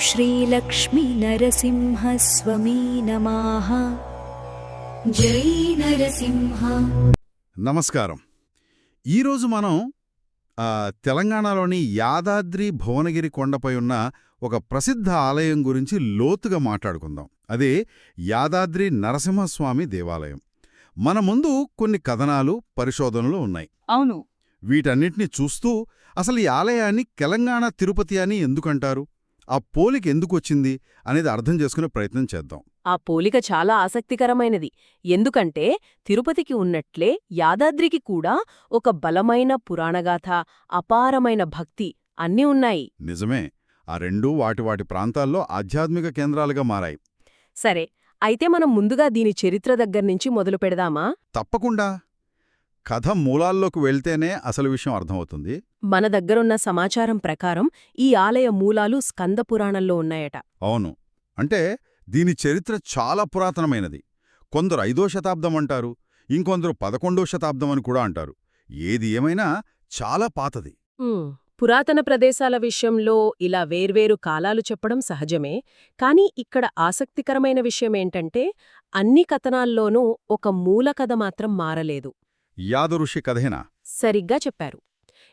श्रीलक्ष्मीनरसिंहस्वामी नमः। जय नरसिंह। నమస్కారం. ఈరోజు మనం తెలంగాణలోని యాదాద్రి భువనగిరి కొండపై ఉన్న ఒక ప్రసిద్ధ ఆలయం గురించి లోతుగా మాట్లాడుకుందాం. అదే యాదాద్రి నరసింహస్వామి దేవాలయం. మన ముందు కొన్ని కథనాలు, పరిశోధనలు ఉన్నాయి. అవును. వీటన్నిటిని చూస్తూ అసలు ఈ ఆలయాన్ని తెలంగాణ తిరుపతి అని ఎందుకంటారు, ఆ పోలిక ఎందుకొచ్చింది అనేది అర్థం చేసుకునే ప్రయత్నం చేద్దాం. ఆ పోలిక చాలా ఆసక్తికరమైనది. ఎందుకంటే తిరుపతికి ఉన్నట్లే యాదాద్రికి కూడా ఒక బలమైన పురాణగాథ, అపారమైన భక్తి అన్నీ ఉన్నాయి. నిజమే, ఆ రెండూ వాటి ప్రాంతాల్లో ఆధ్యాత్మిక కేంద్రాలుగా మారాయి. సరే, అయితే మనం ముందుగా దీని చరిత్ర దగ్గర్నుంచి మొదలు పెడదామా? తప్పకుండా. కథ మూలాల్లోకి వెళ్తేనే అసలు విషయం అర్థమవుతుంది. మన దగ్గరున్న సమాచారం ప్రకారం ఈ ఆలయ మూలాలు స్కందపురాణంలో ఉన్నాయట. అవును, అంటే దీని చరిత్ర చాలా పురాతనమైనది. కొందరు 5వ శతాబ్దం అంటారు, ఇంకొందరు 11వ శతాబ్దం అని కూడా అంటారు. ఏది ఏమైనా చాలా పాతది. పురాతన ప్రదేశాల విషయంలో ఇలా వేర్వేరు కాలాలు చెప్పడం సహజమే. కానీ ఇక్కడ ఆసక్తికరమైన విషయమేంటంటే అన్ని కథనాల్లోనూ ఒక మూల కథ మాత్రం మారలేదు. యాదఋషి కథేనా? సరిగ్గా చెప్పారు.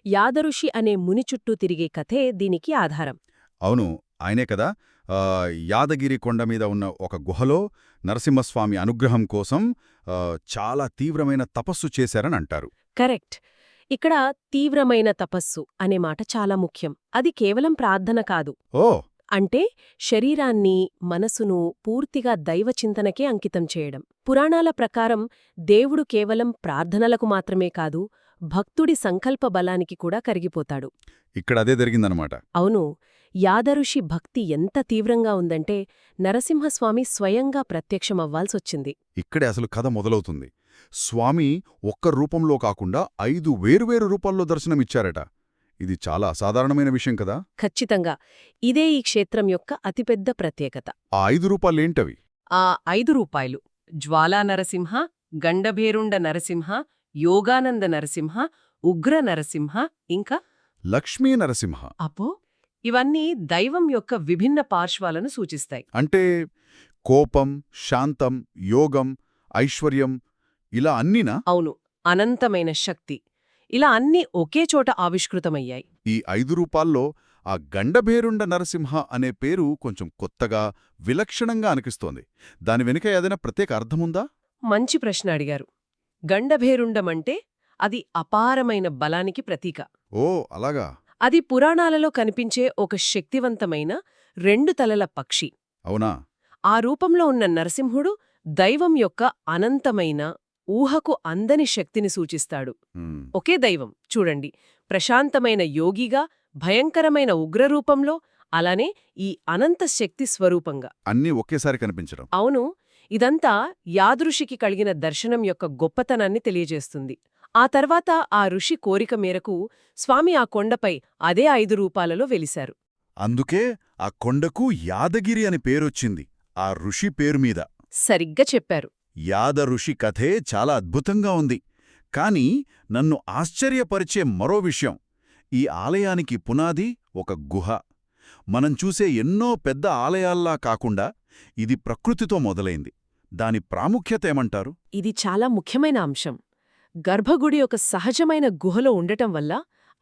యాదఋషి అనే ముని చుట్టూ తిరిగే కథే దీనికి ఆధారం. అవును, ఆయనే కదా యాదగిరి కొండ మీద ఉన్న ఒక గుహలో నరసింహస్వామి అనుగ్రహం కోసం చాలా తీవ్రమైన తపస్సు చేశారని అంటారు. కరెక్ట్. ఇక్కడ తీవ్రమైన తపస్సు అనే మాట చాలా ముఖ్యం. అది కేవలం ప్రార్థన కాదు. ఓ, అంటే శరీరాన్ని, మనసును పూర్తిగా దైవచింతనకే అంకితం చేయడం. పురాణాల ప్రకారం దేవుడు కేవలం ప్రార్థనలకు మాత్రమే కాదు, భక్తుడి సంకల్ప బలానికి కూడా కరిగిపోతాడు. ఇక్కడ అదే జరిగిందనమాట. అవును. యాదఋషి భక్తి ఎంత తీవ్రంగా ఉందంటే నరసింహస్వామి స్వయంగా ప్రత్యక్షమవ్వాల్సొచ్చింది. ఇక్కడే అసలు కథ మొదలవుతుంది. స్వామి ఒక్క రూపంలో కాకుండా 5 వేర్వేరు రూపాల్లో దర్శనమిచ్చారట. ఇది చాలా అసాధారణమైన విషయం కదా. ఖచ్చితంగా. ఇదే ఈ క్షేత్రం యొక్క అతిపెద్ద ప్రత్యేకత. ఆ 5 రూపాలేంటవి? ఆ 5 రూపాయలు జ్వాలా నరసింహ, గండభేరుండ నరసింహ, యోగానంద నరసింహ, ఉగ్ర నరసింహ, ఇంకా లక్ష్మీ నరసింహ. అపో ఇవన్నీ దైవం యొక్క విభిన్న పార్శ్వాలను సూచిస్తాయి. అంటే కోపం, శాంతం, యోగం, ఐశ్వర్యం, ఇలా అన్నీనా? అవును, అనంతమైన శక్తి. ఇలా అన్నీ ఒకే చోట ఆవిష్కృతమయ్యాయి. ఈ 5 రూపాల్లో ఆ గండభేరుండ నరసింహ అనే పేరు కొంచెం కొత్తగా, విలక్షణంగా అనిపిస్తోంది. దాని వెనుక ఏదైనా ప్రత్యేక అర్థముందా? మంచి ప్రశ్న అడిగారు. గండభేరుండమంటే అది అపారమైన బలానికి ప్రతీక. ఓ, అలాగా. అది పురాణాలలో కనిపించే ఒక శక్తివంతమైన 2 తలల పక్షి. అవునా? ఆ రూపంలో ఉన్న నరసింహుడు దైవం యొక్క అనంతమైన, ఊహకు అందని శక్తిని సూచిస్తాడు. ఒకే దైవం చూడండి, ప్రశాంతమైన యోగిగా, భయంకరమైన ఉగ్రరూపంలో, అలానే ఈ అనంత శక్తి స్వరూపంగా అన్నీ ఒకేసారి కనిపించడం. అవును. ఇదంతా యాదృషికి కలిగిన దర్శనం యొక్క గొప్పతనాన్ని తెలియజేస్తుంది. ఆ తర్వాత ఆ ఋషి కోరిక మేరకు స్వామి ఆ కొండపై అదే 5 రూపాలలో వెలిశారు. అందుకే ఆ కొండకు యాదగిరి అని పేరొచ్చింది, ఆ ఋషి పేరు మీద. సరిగ్గా చెప్పారు. యాద ఋషి కథే చాలా అద్భుతంగా ఉంది. కాని నన్ను ఆశ్చర్యపరిచే మరో విషయం, ఈ ఆలయానికి పునాది ఒక గుహ. మనం చూసే ఎన్నో పెద్ద ఆలయాల్లా కాకుండా ఇది ప్రకృతితో మొదలైంది. దాని ప్రాముఖ్యత ఏమంటారు? ఇది చాలా ముఖ్యమైన అంశం. గర్భగుడి ఒక సహజమైన గుహలో ఉండటం వల్ల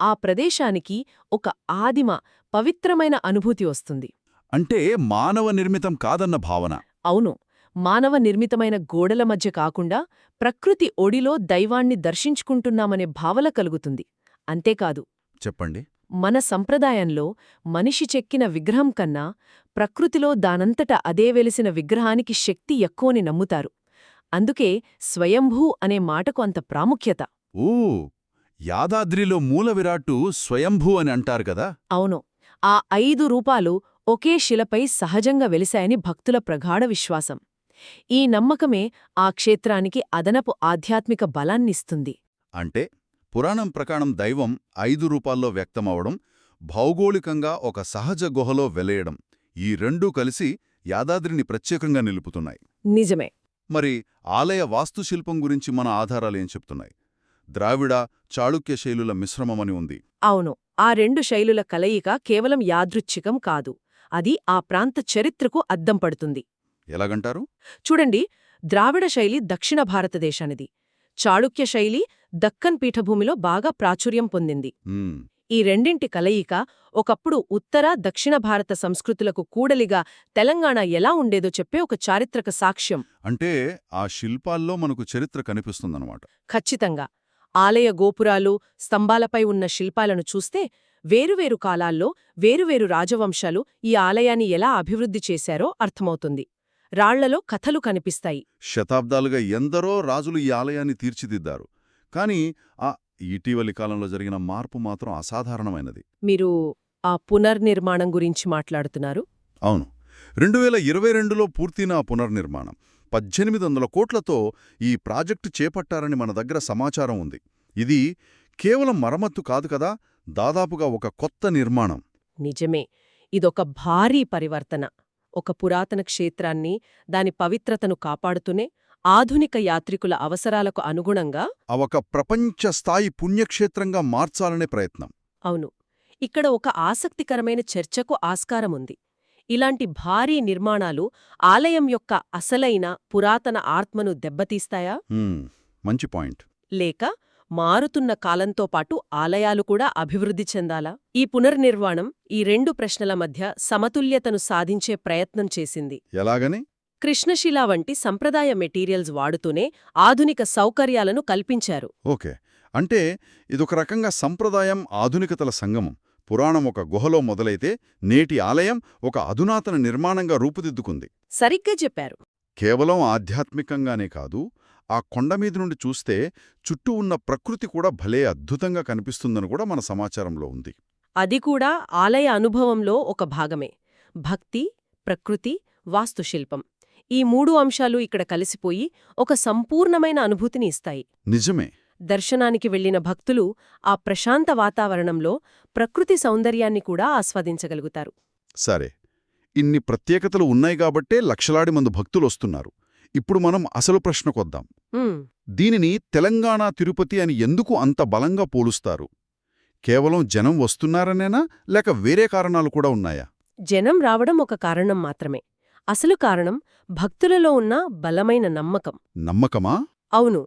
ఆ ప్రదేశానికి ఒక ఆదిమ, పవిత్రమైన అనుభూతి వస్తుంది. అంటే మానవ నిర్మితం కాదన్న భావన. అవును. మానవ నిర్మితమైన గోడల మధ్య కాకుండా ప్రకృతి ఒడిలో దైవాన్ని దర్శించుకుంటున్నామనే భావన కలుగుతుంది. అంతేకాదు, చెప్పండి. మన సంప్రదాయంలో మనిషి చెక్కిన విగ్రహం కన్నా ప్రకృతిలో దానంతట అదే వెలిసిన విగ్రహానికి శక్తి ఎక్కువని నమ్ముతారు. అందుకే స్వయంభూ అనే మాటకు అంత ప్రాముఖ్యత. ఓ, యాదాద్రిలో మూల విరాట్టు స్వయంభూ అని అంటారు కదా. అవును. ఆ 5 రూపాలు ఒకే శిలపై సహజంగా వెలిశాయని భక్తుల ప్రగాఢ విశ్వాసం. ఈ నమ్మకమే ఆ క్షేత్రానికి అదనపు ఆధ్యాత్మిక బలాన్నిస్తుంది. అంటే పురాణం ప్రకారం దైవం 5 రూపాల్లో వ్యక్తమవడం, భౌగోళికంగా ఒక సహజ గుహలో వెలయడం, ఈ రెండూ కలిసి యాదాద్రిని ప్రత్యేకంగా నిలుపుతున్నాయి. నిజమే. మరి ఆలయ వాస్తుశిల్పం గురించి మన ఆధారాలేం చెప్తున్నాయి? ద్రావిడ, చాళుక్య శైలుల మిశ్రమమని ఉంది. అవును. ఆ 2 శైలుల కలయిక కేవలం యాదృచ్ఛికం కాదు. అది ఆ ప్రాంత చరిత్రకు అద్దం పడుతుంది. ఎలాగంటారు? చూడండి, ద్రావిడ శైలి దక్షిణ భారతదేశానిది, చాళుక్య శైలి దక్కన్ పీఠభూమిలో బాగా ప్రాచుర్యం పొందింది. మ్మ్. ఈ రెండింటి కలయిక ఒకప్పుడు ఉత్తర దక్షిణ భారత సంస్కృతులకు కూడలిగా తెలంగాణ ఎలా ఉండేదో చెప్పే ఒక చారిత్రక సాక్ష్యం. అంటే ఆ శిల్పాల్లో మనకు చరిత్ర కనిపిస్తుందన్నమాట. ఖచ్చితంగా. ఆలయ గోపురాలు, స్తంభాలపై ఉన్న శిల్పాలను చూస్తే వేరువేరు కాలాల్లో వేరువేరు రాజవంశాలు ఈ ఆలయాన్ని ఎలా అభివృద్ధి చేశారో అర్థమవుతుంది. రాళ్లలో కథలు కనిపిస్తాయి. శతాబ్దాలుగా ఎందరో రాజులు ఈ ఆలయాన్ని తీర్చిదిద్దారు. కానీ ఆ ఇటీవలి కాలంలో జరిగిన మార్పు మాత్రం అసాధారణమైనది. మీరు ఆ పునర్నిర్మాణం గురించి మాట్లాడుతున్నారు? అవును, 2022లో పూర్తిన ఆ పునర్నిర్మాణం 1800 కోట్లతో ఈ ప్రాజెక్టు చేపట్టారని మన దగ్గర సమాచారం ఉంది. ఇది కేవలం మరమ్మత్తు కాదు కదా, దాదాపుగా ఒక కొత్త నిర్మాణం. నిజమే. ఇదొక భారీ పరివర్తన. ఒక పురాతన క్షేత్రాన్ని, దాని పవిత్రతను కాపాడుతూనే ఆధునిక యాత్రికుల అవసరాలకు అనుగుణంగా ఒక ప్రపంచ స్థాయి పుణ్యక్షేత్రంగా మార్చాలనే ప్రయత్నం. అవును. ఇక్కడ ఒక ఆసక్తికరమైన చర్చకు ఆస్కారముంది. ఇలాంటి భారీ నిర్మాణాలు ఆలయం యొక్క అసలైన పురాతన ఆత్మను దెబ్బతీస్తాయా? మంచి పాయింట్. లేక మారుతున్న కాలంతో పాటు ఆలయాలు కూడా అభివృద్ధి చెందాలా? ఈ పునర్నిర్మాణం ఈ రెండు ప్రశ్నల మధ్య సమతుల్యతను సాధించే ప్రయత్నం చేసింది. ఎలాగని? కృష్ణశిలా వంటి సంప్రదాయ మెటీరియల్స్ వాడుతూనే ఆధునిక సౌకర్యాలను కల్పించారు. ఓకే, అంటే ఇదొక రకంగా సంప్రదాయం ఆధునికతల సంగమం. పురాణం ఒక గుహలో మొదలైతే నేటి ఆలయం ఒక అధునాతన నిర్మాణంగా రూపుదిద్దుకుంది. సరిగ్గా చెప్పారు. కేవలం ఆధ్యాత్మికంగానే కాదు, ఆ కొండమీద నుండి చూస్తే చుట్టూ ఉన్న ప్రకృతి కూడా భలే అద్భుతంగా కనిపిస్తుందని కూడా మన సమాచారంలో ఉంది. అది కూడా ఆలయ అనుభవంలో ఒక భాగమే. భక్తి, ప్రకృతి, వాస్తుశిల్పం, ఈ మూడు అంశాలు ఇక్కడ కలిసిపోయి ఒక సంపూర్ణమైన అనుభూతిని ఇస్తాయి. నిజమే. దర్శనానికి వెళ్లిన భక్తులు ఆ ప్రశాంత వాతావరణంలో ప్రకృతి సౌందర్యాన్ని కూడా ఆస్వాదించగలుగుతారు. సరే, ఇన్ని ప్రత్యేకతలు ఉన్నాయి కాబట్టే లక్షలాది మంది భక్తులొస్తున్నారు. ఇప్పుడు మనం అసలు ప్రశ్నకొద్దాం. దీనిని తెలంగాణ తిరుపతి అని ఎందుకు అంత బలంగా పోలుస్తారు? కేవలం జనం వస్తున్నారనేనా, లేక వేరే కారణాలు కూడా ఉన్నాయా? జనం రావడం ఒక కారణం మాత్రమే. అసలు కారణం భక్తులలో ఉన్న బలమైన నమ్మకం. నమ్మకమా? అవును.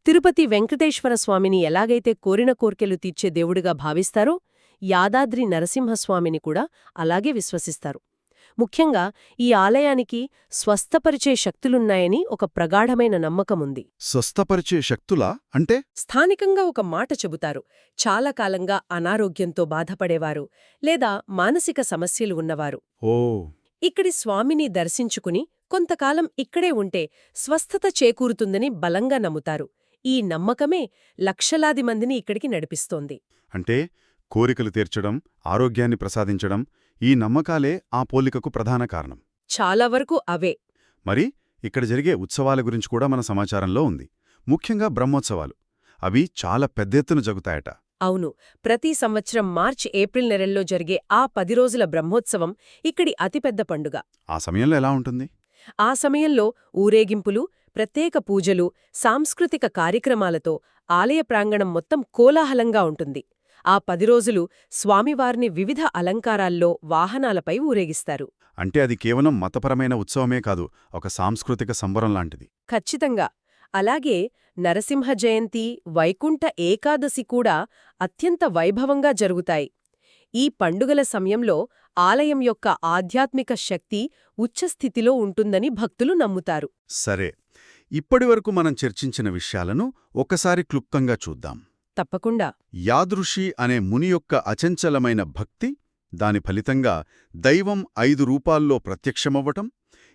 తిరుపతి వెంకటేశ్వర స్వామిని ఎలాగైతే కోరిన కోర్కెలు తీర్చే దేవుడిగా భావిస్తారో, యాదాద్రి నరసింహస్వామిని కూడా అలాగే విశ్వసిస్తారు. ముఖ్యంగా ఈ ఆలయానికి స్వస్థపరిచే శక్తులున్నాయని ఒక ప్రగాఢమైన నమ్మకముంది. స్వస్థపరిచే శక్తులా అంటే? స్థానికంగా ఒక మాట చెబుతారు. చాలా కాలంగా అనారోగ్యంతో బాధపడేవారు లేదా మానసిక సమస్యలు ఉన్నవారు ఓ ఇక్కడి స్వామిని దర్శించుకుని కొంతకాలం ఇక్కడే ఉంటే స్వస్థత చేకూరుతుందని బలంగా నమ్ముతారు. ఈ నమ్మకమే లక్షలాది మందిని ఇక్కడికి నడిపిస్తోంది. అంటే కోరికలు తీర్చడం, ఆరోగ్యాన్ని ప్రసాదించడం, ఈ నమ్మకాలే ఆ పోలికకు ప్రధాన కారణం. చాలా వరకు అవే. మరి ఇక్కడ జరిగే ఉత్సవాల గురించి కూడా మన సమాచారంలో ఉంది. ముఖ్యంగా బ్రహ్మోత్సవాలు. అవి చాలా పెద్ద ఎత్తున జరుగుతాయట. అవును. ప్రతి సంవత్సరం మార్చి, ఏప్రిల్ నెలల్లో జరిగే ఆ 10 రోజుల బ్రహ్మోత్సవం ఇక్కడి అతిపెద్ద పండుగ. ఆ సమయంలో ఎలా ఉంటుంది? ఆ సమయంలో ఊరేగింపులు, ప్రత్యేక పూజలు, సాంస్కృతిక కార్యక్రమాలతో ఆలయ ప్రాంగణం మొత్తం కోలాహలంగా ఉంటుంది. ఆ 10 రోజులు స్వామివారిని వివిధ అలంకారాల్లో వాహనాలపై ఊరేగిస్తారు. అంటే అది కేవలం మతపరమైన ఉత్సవమే కాదు, ఒక సాంస్కృతిక సంబరం లాంటిది. ఖచ్చితంగా. అలాగే నరసింహ జయంతి, వైకుంఠ ఏకాదశి కూడా అత్యంత వైభవంగా జరుగుతాయి. ఈ పండుగల సమయంలో ఆలయం యొక్క ఆధ్యాత్మిక శక్తి ఉచ్చస్థితిలో ఉంటుందని భక్తులు నమ్ముతారు. సరే, ఇప్పటివరకు మనం చర్చించిన విషయాలను ఒకసారి క్లుప్తంగా చూద్దాం. తప్పకుండా. యాదృషి అనే ముని యొక్క అచంచలమైన భక్తి, దాని ఫలితంగా దైవం 5 రూపాల్లో ప్రత్యక్షమవ్వటం,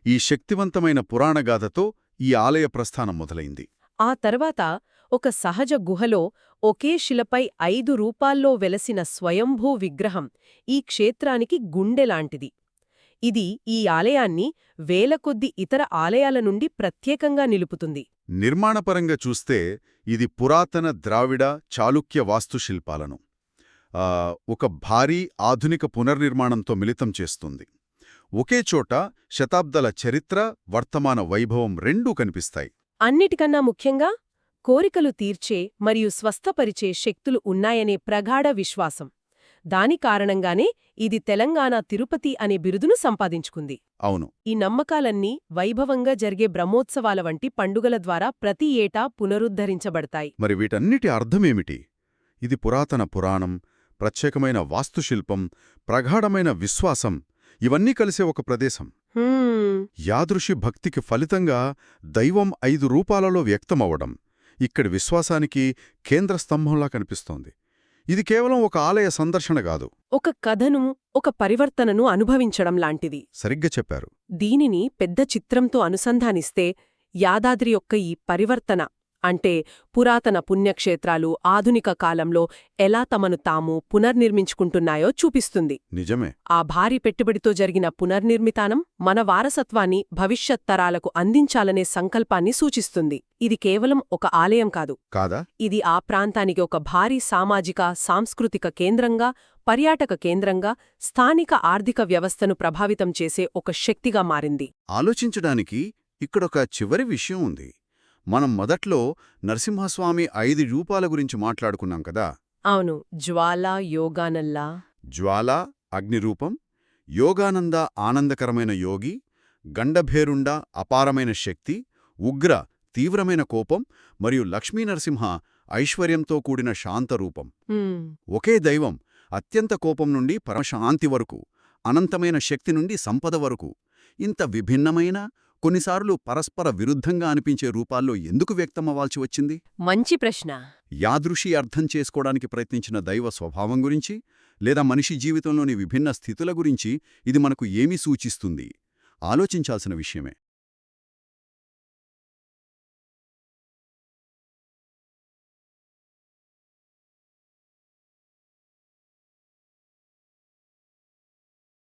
ఈ శక్తివంతమైన పురాణగాథతో ఈ ఆలయ ప్రస్థానం మొదలైంది. ఆ తర్వాత ఒక సహజ గుహలో ఒకే శిలపై 5 రూపాల్లో వెలసిన స్వయంభూ విగ్రహం ఈ క్షేత్రానికి గుండెలాంటిది. ఇది ఈ ఆలయాన్ని వేలకొద్ది ఇతర ఆలయాల నుండి ప్రత్యేకంగా నిలుపుతుంది. నిర్మాణపరంగా చూస్తే ఇది పురాతన ద్రావిడ చాళుక్య వాస్తుశిల్పాలను ఒక భారీ ఆధునిక పునర్నిర్మాణంతో మిళితం చేస్తుంది. ఒకే చోట శతాబ్దాల చరిత్ర, వర్తమాన వైభవం రెండూ కనిపిస్తాయి. అన్నిటికన్నా ముఖ్యంగా కోరికలు తీర్చే మరియు స్వస్థపరిచే శక్తులు ఉన్నాయనే ప్రగాఢ విశ్వాసం. దాని కారణంగానే ఇది తెలంగాణ తిరుపతి అనే బిరుదును సంపాదించుకుంది. అవును. ఈ నమ్మకాలన్నీ వైభవంగా జరిగే బ్రహ్మోత్సవాల వంటి పండుగల ద్వారా ప్రతి ఏటా పునరుద్ధరించబడతాయి. మరి వీటన్నిటి అర్థమేమిటి? ఇది పురాతన పురాణం, ప్రత్యేకమైన వాస్తుశిల్పం, ప్రగాఢమైన విశ్వాసం ఇవన్నీ కలిసే ఒక ప్రదేశం. యాదృశి భక్తికి ఫలితంగా దైవం 5 రూపాలలో వ్యక్తమవ్వడం ఇక్కడి విశ్వాసానికి కేంద్ర స్తంభంలా కనిపిస్తోంది. ఇది కేవలం ఒక ఆలయ సందర్శన కాదు. ఒక కథను, ఒక పరివర్తనను అనుభవించడం లాంటిది. సరిగ్గా చెప్పారు. దీనిని పెద్ద చిత్రంతో అనుసంధానిస్తే యాదాద్రి యొక్క ఈ పరివర్తన అంటే పురాతన పుణ్యక్షేత్రాలు ఆధునిక కాలంలో ఎలా తమను తాము పునర్నిర్మించుకుంటున్నాయో చూపిస్తుంది. నిజమే. ఆ భారీ పెట్టుబడితో జరిగిన పునర్నిర్మితానం మన వారసత్వాన్ని భవిష్యత్ తరాలకు అందించాలనే సంకల్పాన్ని సూచిస్తుంది. ఇది కేవలం ఒక ఆలయం కాదా? ఇది ఆ ప్రాంతానికి ఒక భారీ సామాజిక, సాంస్కృతిక కేంద్రంగా, పర్యాటక కేంద్రంగా, స్థానిక ఆర్థిక వ్యవస్థను ప్రభావితం చేసే ఒక శక్తిగా మారింది. ఆలోచించడానికి ఇక్కడొక చివరి విషయం ఉంది. మనం మొదట్లో నరసింహస్వామి 5 రూపాల గురించి మాట్లాడుకున్నాం కదా. అవును. జ్వాల, యోగానల్ల. జ్వాల అగ్నిరూపం, యోగానంద ఆనందకరమైన యోగి, గండభేరుండ అపారమైన శక్తి, ఉగ్ర తీవ్రమైన కోపం మరియు లక్ష్మీనరసింహ ఐశ్వర్యంతో కూడిన శాంతరూపం. ఒకే దైవం అత్యంత కోపం నుండి పరమశాంతి వరకు, అనంతమైన శక్తి నుండి సంపద వరకు ఇంత విభిన్నమైన, కొన్నిసార్లు పరస్పర విరుద్ధంగా అనిపించే రూపాల్లో ఎందుకు వ్యక్తమవ్వాల్సి వచ్చింది? మంచి ప్రశ్న. యాదృశి అర్థం చేసుకోవడానికి ప్రయత్నించిన దైవ స్వభావం గురించి, లేదా మనిషి జీవితంలోని విభిన్న స్థితుల గురించి ఇది మనకు ఏమి సూచిస్తుంది? ఆలోచించాల్సిన విషయమే.